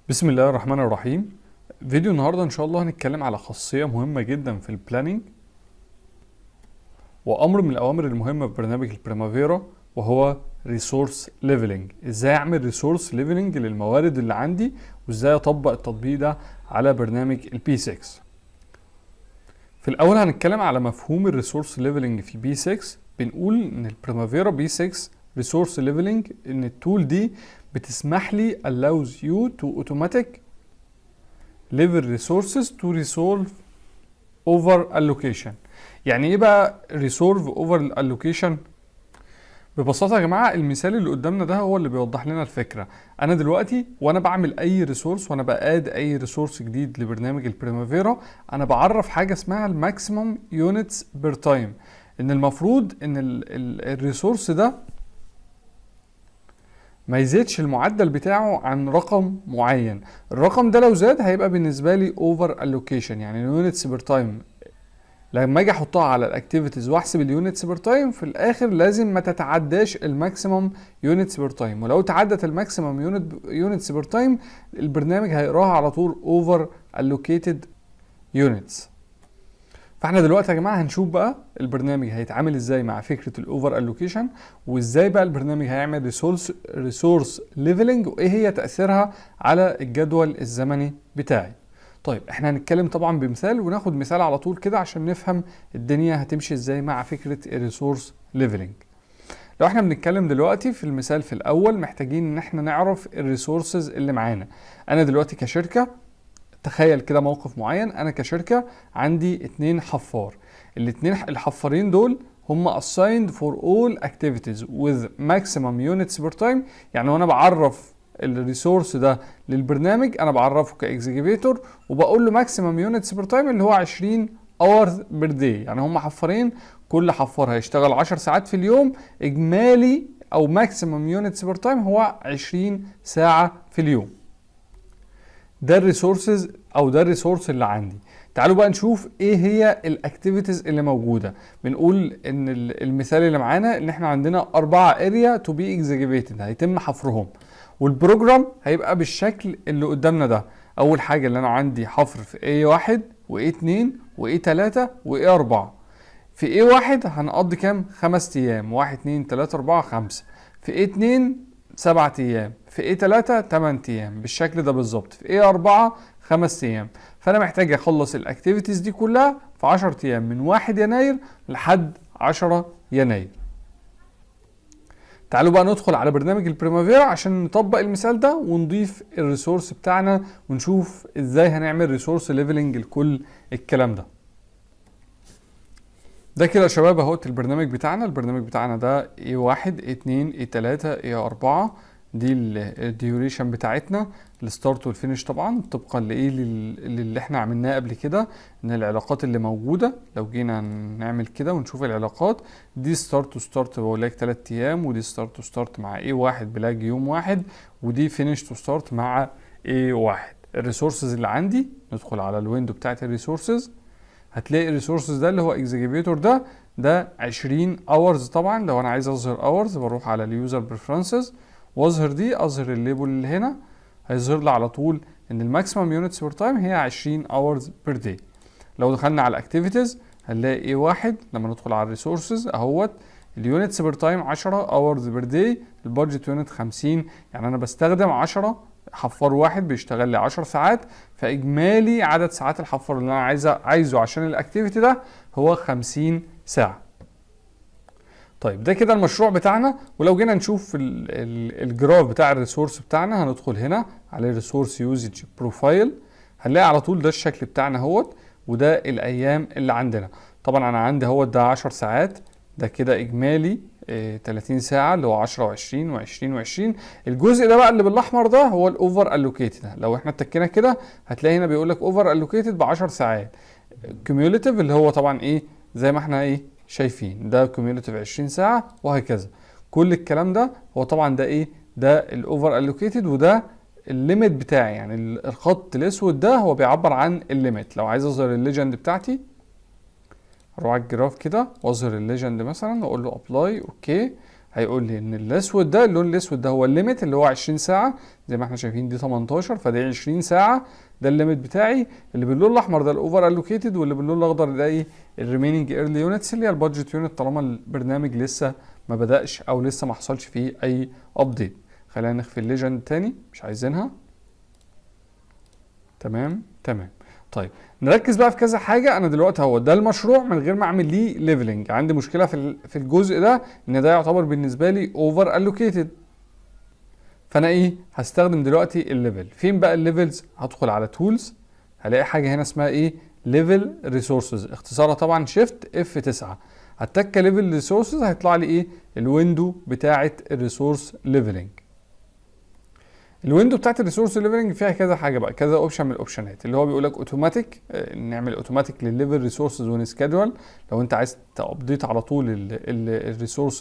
بسم الله الرحمن الرحيم. فيديو النهارده ان شاء الله هنتكلم على خاصية مهمة جدا في البلاننج وامر من الاوامر المهمة في برنامج البريمافيرا، وهو ريسورس ليفلنج. ازاي اعمل ريسورس ليفلنج للموارد اللي عندي، وازاي اطبق التطبيق ده على برنامج البي 6. في الاول هنتكلم على مفهوم الريسورس ليفلنج في بي 6. بنقول ان البريمافيرا بي 6 ريسورس ليفلنج، ان التول دي بتسمح لي allows you to automatic level resources to resolve over allocation. يعني ايه بقى resolve over allocation؟ ببساطة يا جماعة المثال اللي قدامنا ده هو اللي بيوضح لنا الفكرة. انا دلوقتي وانا بعمل اي ريسورس، وانا بقاد اي ريسورس جديد لبرنامج البريمافيرا، انا بعرف حاجة اسمها الماكسيموم يونتس بير تايم. ان المفروض ان الريسورس ده ما يزيدش المعدل بتاعه عن رقم معين. الرقم ده لو زاد هيبقى بالنسبه لي اوفر الوكيشن، يعني اليونتس بير تايم. لما اجي احطها على الاكتيفيتيز واحسب اليونتس بير تايم، في الاخر لازم ما تتعداش الماكسيمم يونتس بير تايم. ولو تعدت الماكسيمم يونتس بير تايم، البرنامج هيقراها على طول اوفر الوكيتد يونتس. فاحنا دلوقتي يا جماعه هنشوف بقى البرنامج هيتعامل ازاي مع فكره الاوفر الوكيشن، وازاي بقى البرنامج هيعمل ريسورس ليفلنج، وايه هي تاثيرها على الجدول الزمني بتاعي. طيب احنا هنتكلم طبعا بمثال، وناخد مثال على طول كده عشان نفهم الدنيا هتمشي ازاي مع فكره الريسورس ليفلنج. لو احنا بنتكلم دلوقتي في المثال في الاول، محتاجين ان احنا نعرف الريسورسز اللي معانا. انا دلوقتي كشركه، تخيل كده موقف معين، انا كشركة عندي 2 حفار. الاتنين الحفارين دول هم assigned for all activities with maximum units per time. يعني وانا بعرف الريسورس ده للبرنامج، انا بعرفه كاكزيكيفيتور وبقول له maximum units per time اللي هو 20 hours per day. يعني هم حفارين، كل حفار هيشتغل 10 ساعات في اليوم اجمالي، او maximum units per time هو 20 ساعة في اليوم. ده الريسورسز او ده الريسورس اللي عندي. تعالوا بقى نشوف ايه هي الاكتيفيتيز اللي موجوده. بنقول ان المثال اللي معانا ان احنا عندنا 4 اريا تو بي اكزيكيوتد هيتم حفرهم، والبروجرام هيبقى بالشكل اللي قدامنا ده. اول حاجه اللي انا عندي حفر في A1 و A2 و A3 و A4. في A1 هنقضي كام؟ 5 ايام، 1 2 3 4 5. في A2 7 ايام، في A3 8 ايام بالشكل ده بالظبط، في A4 5 ايام. فانا محتاج اخلص الاكتيفيتيز دي كلها في 10 ايام، من 1 يناير لحد 10 يناير. تعالوا بقى ندخل على برنامج البريمافيرا عشان نطبق المثال ده ونضيف الريسورس بتاعنا، ونشوف ازاي هنعمل ريسورس ليفلنج لكل الكلام ده. ده كده يا شباب اهوت البرنامج بتاعنا ده A1 A2 A3 A4. دي الديوريشن بتاعتنا، الستارت والفينش طبعا طبقا لايه اللي احنا عملناه قبل كده، ان العلاقات اللي موجوده. لو جينا نعمل كده ونشوف العلاقات، دي ستارت وستارت بولاك 3 ايام، ودي ستارت وستارت مع A1 بلاج يوم واحد، ودي فينش وستارت مع A1. الريسورسز اللي عندي، ندخل على الويندو بتاعت الريسورسز، هتلاقي الريسورسز ده اللي هو اكزيكيوتور ده 20 اورز. طبعا لو انا عايز اظهر اورز بروح على اليوزر بريفرنسز واظهر دي، اظهر الليبل اللي هنا، هيظهر لي على طول ان الماكسيمم يونتس بير تايم هي 20 اورز بير داي. لو دخلنا على الاكتيفيتيز هنلاقي ايه واحد، لما ندخل على الريسورسز اهوت اليونتس بير تايم 10 اورز بير داي، البادجت يونت 50. يعني انا بستخدم 10 حفار واحد بيشتغل لي 10 ساعات، فاجمالي عدد ساعات الحفار اللي انا عايزه عشان الاكتيفيتي ده هو 50 ساعه. طيب ده كده المشروع بتاعنا. ولو جينا نشوف الجراف بتاع الريسورس بتاعنا، هندخل هنا على الريسورس يوزج بروفايل، هنلاقي على طول ده الشكل بتاعنا اهوت، وده الايام اللي عندنا. طبعا انا عندي اهوت ده 10 ساعات، ده كده اجمالي 30 ساعه اللي هو 10 و20 و20 و20. الجزء ده بقى اللي بالاحمر ده هو الاوفر الوكيتد. لو احنا اتكينا كده هتلاقي هنا بيقول لك اوفر الوكيتد ب 10 ساعات. كيوميوليتيف اللي هو طبعا ايه زي ما احنا ايه شايفين، ده كيوميوليتيف 20 ساعه وهكذا. كل الكلام ده هو طبعا ده ايه، ده الاوفر الوكيتد، وده الليميت بتاعي. يعني الخط الاسود ده هو بيعبر عن الليميت. لو عايز اظهر الليجند بتاعتي، اروح على الجراف كده واظهر الليجند مثلا واقول له ابلاي اوكي، هيقول لي ان الاسود ده، اللون الاسود ده هو الليميت اللي هو 20 ساعه، زي ما احنا شايفين دي 18 فده 20 ساعه، ده الليميت بتاعي. اللي باللون الاحمر ده الاوفر الوكيتد، واللي باللون الاخضر ده ايه؟ الريميننج ايرلي يونتس اللي هي البادجت يونت، طالما البرنامج لسه ما بدأش او لسه ما حصلش فيه اي ابديت. خلينا نخفي الليجند تاني، مش عايزينها. تمام. طيب نركز بقى في كذا حاجه. انا دلوقتي هو ده المشروع من غير ما اعمل ليه ليفلنج، عندي مشكله في الجزء ده ان ده يعتبر بالنسبه لي اوفر الوكيتد. فانا ايه؟ هستخدم دلوقتي الليفل. فين بقى الليفلز؟ هدخل على تولز، هلاقي حاجه هنا اسمها ايه؟ ليفل ريسورسز، اختصارها طبعا شيفت F9. هتك ليفل ريسورسز، هيطلع لي ايه؟ الويندو بتاعه الريسورس ليفلنج. الويندو بتاعت الريسورس ليفلنج فيها كذا حاجه بقى، كذا اوبشن من الاوبشنات، اللي هو بيقول لك اوتوماتيك، نعمل اوتوماتيك للليفل ريسورسز ونسكادول. لو انت عايز تابديت على طول الريسورس،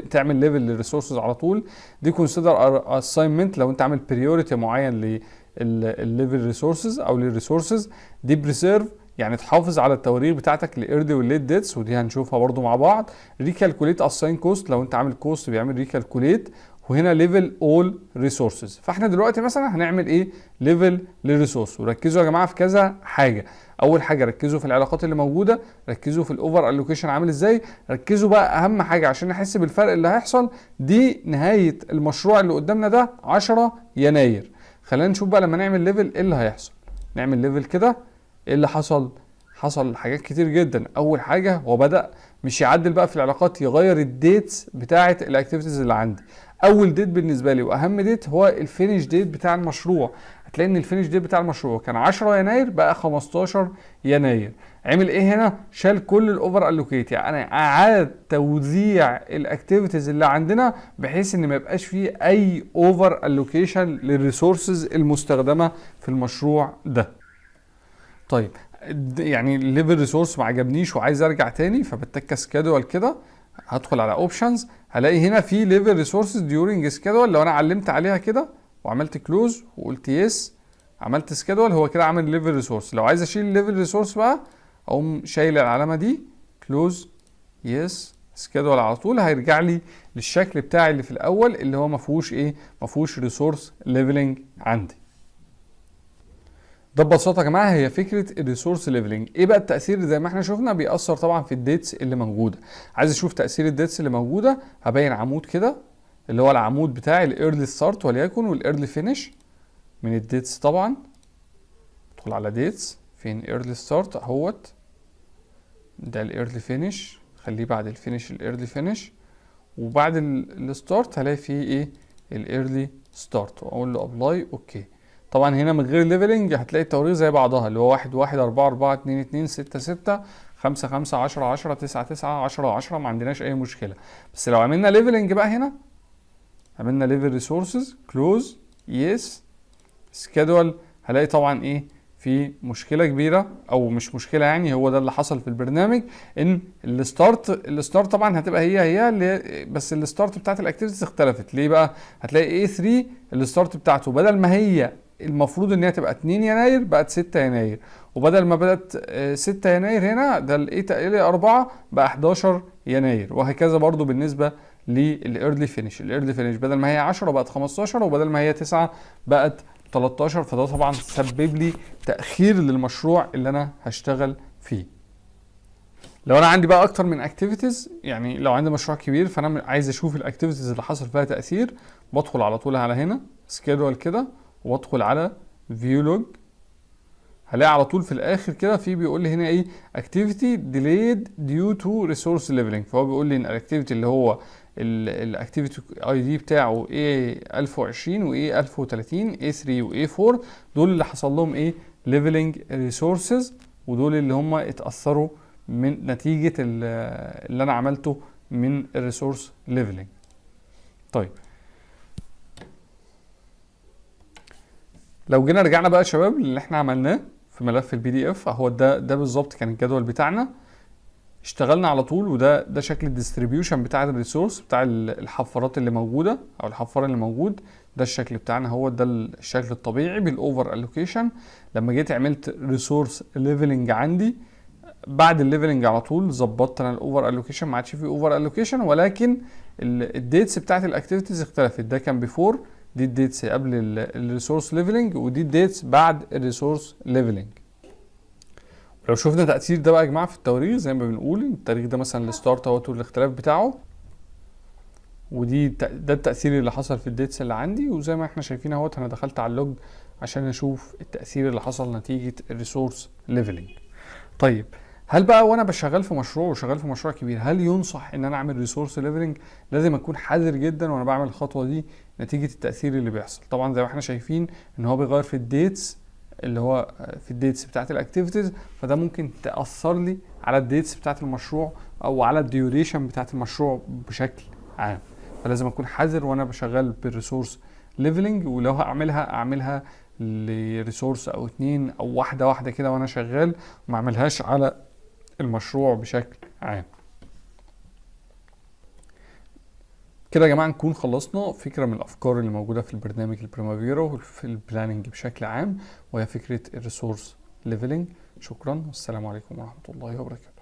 تعمل ليفل للريسورسز على طول. دي كونسيدر اساينمنت لو انت عامل بريوريتي معين للليفل ريسورسز او للريسورسز. دي بريسيرف يعني تحافظ على التواريخ بتاعتك الايرلي والليت ديتس، ودي هنشوفها برضو مع بعض. ريكالكوليت اساين كوست، لو انت عامل كوست بيعمل ريكالكوليت. وهنا ليفل اول ريسورسز. فاحنا دلوقتي مثلا هنعمل ايه؟ ليفل للريسورس. وركزوا يا جماعه في كذا حاجه. اول حاجه ركزوا في العلاقات اللي موجوده، ركزوا في الاوفر الوكيشن عامل ازاي، ركزوا بقى اهم حاجه عشان نحس بالفرق اللي هيحصل. دي نهايه المشروع اللي قدامنا ده 10 يناير. خلينا نشوف بقى لما نعمل ليفل ايه اللي هيحصل. نعمل ليفل كده، ايه اللي حصل؟ حصل حاجات كتير جدا. اول حاجه هو بدأ مش يعدل بقى في العلاقات، يغير الديتس بتاعه الاكتيفيتيز اللي عندي. اول ديت بالنسبه لي واهم ديت هو الفينيش ديت بتاع المشروع. هتلاقي ان الفينيش ديت بتاع المشروع كان 10 يناير بقى 15 يناير. عمل ايه هنا؟ شال كل الاوفر الوكيت، يعني اعاد توزيع الاكتيفيتيز اللي عندنا بحيث ان ما يبقاش فيه اي اوفر الوكيشن للريسورسز المستخدمه في المشروع ده. طيب يعني الليفل ريسورس ما عجبنيش وعايز ارجع تاني، فبتك سكادول كده، هدخل على اوبشنز، هلاقي هنا في ليفل ريسورسز ديورنج سكادول. لو انا علمت عليها كده وعملت كلوز وقلت يس، عملت سكادول، هو كده عامل ليفل ريسورس. لو عايز اشيل الليفل ريسورس بقى، اقوم شايل العلامه دي، كلوز، يس، سكادول، على طول هيرجع لي للشكل بتاعي اللي في الاول اللي هو ما فيهوش ايه؟ ما فيهوش ريسورس ليفلنج عندي. ده ببساطه يا جماعه هي فكره الريسورس ليفلنج. ايه بقى التاثير؟ زي ما احنا شفنا بيأثر طبعا في الديتس اللي موجوده. عايز اشوف تاثير الديتس اللي موجوده، هبين عمود كده اللي هو العمود بتاع الايرلي ستارت وليكن والايرلي فينيش من الديتس. طبعا ادخل على ديتس، فين ايرلي ستارت اهوت، ده الايرلي فينيش، خليه بعد الفينيش الايرلي فينيش، وبعد الستارت هلاقي فيه ايه؟ الايرلي ستارت، واقول له ابلاي اوكي. طبعا هنا من غير ليفلنج هتلاقي التواريخ زي بعضها، اللي هو 1 1 4 4 2 2 6 6 5 5 10 10 9 9 10 10، ما عندناش اي مشكله. بس لو عملنا ليفلنج بقى هنا، عملنا ليفل ريسورسز، كلوز، يس، سكادول، هلاقي طبعا ايه؟ في مشكله كبيره، او مش مشكله يعني، هو ده اللي حصل في البرنامج، ان الستارت طبعا هتبقى هي اللي، بس الستارت بتاعت الاكتيفيتيز اختلفت. ليه بقى؟ هتلاقي A3 الستارت بتاعته بدل ما هي المفروض ان هي تبقى 2 يناير بقت 6 يناير، وبدل ما بدات 6 يناير هنا ده الايه 4 بقى 11 يناير، وهكذا برضو بالنسبه للايرلي فينيش. الايرلي فينيش بدل ما هي 10 بقت 15، وبدل ما هي 9 بقت 13. فده طبعا سبب لي تاخير للمشروع اللي انا هشتغل فيه. لو انا عندي بقى اكتر من اكتيفيتيز، يعني لو عندي مشروع كبير فانا عايز اشوف الاكتيفيتيز اللي حصل فيها تاثير، بدخل على طول على هنا سكيدول كده، وادخل على فيو لوج، هلاقي على طول في الاخر كده في بيقول لي هنا ايه؟ اكتيفيتي ديليد ديو تو ريسورس ليفلنج. فهو بيقول لي ان الاكتيفيتي اللي هو الاكتيفيتي اي دي بتاعه A1020 و A1030 A3 و A4، دول اللي حصل لهم ايه؟ ليفلنج ريسورسز، ودول اللي هم اتاثروا من نتيجه اللي انا عملته من الريسورس ليفلنج. طيب لو جينا رجعنا بقى يا شباب اللي احنا عملناه في ملف الPDF اهو، ده بالظبط كان الجدول بتاعنا، اشتغلنا على طول. وده شكل الديستريبيوشن بتاع الريسورس بتاع الحفارات اللي موجوده او الحفار اللي موجود، ده الشكل بتاعنا، هو ده الشكل الطبيعي بالاوفر الوكيشن. لما جيت عملت ريسورس ليفلنج عندي، بعد الليفلنج على طول ظبطت انا الاوفر الوكيشن، ما عادش فيه اوفر الوكيشن، ولكن الديتس بتاعت الاكتيفيتيز اختلفت. ده كان بيفور، دي الديتس قبل الريسورس ليفلنج، ودي الديتس بعد الريسورس ليفلنج. لو شفنا تأثير ده بقى يا جماعة في التواريخ، زي ما بنقول التاريخ ده مثلا الستارت اهوت والاختلاف بتاعه، ده التأثير اللي حصل في الديتس اللي عندي. وزي ما احنا شايفين اهوت انا دخلت على اللوج عشان اشوف التأثير اللي حصل نتيجة الريسورس ليفلنج. طيب هل بقى وانا بشغال في مشروع وشغال في مشروع كبير، هل ينصح ان انا اعمل ريسورس ليفلنج؟ لازم اكون حذر جدا وانا بعمل الخطوة دي نتيجة التأثير اللي بيحصل. طبعا زي ما احنا شايفين ان هو بيغير في الديتس، اللي هو في الديتس بتاعت الاكتيفيتيز، فده ممكن تأثر لي على الديتس بتاعت المشروع او على الديوريشن بتاعت المشروع بشكل عام. فلازم اكون حذر وانا بشغل بالريسورس ليفلنج، ولو اعملها لريسورس او اتنين او واحدة كده وانا شغال، ما اعملهاش على المشروع بشكل عام. كده يا جماعة نكون خلصنا فكرة من الافكار اللي موجودة في البرنامج البريمافيرا وفي البلاننج بشكل عام، وهي فكرة الريسورس ليفلنج. شكرا والسلام عليكم ورحمة الله وبركاته.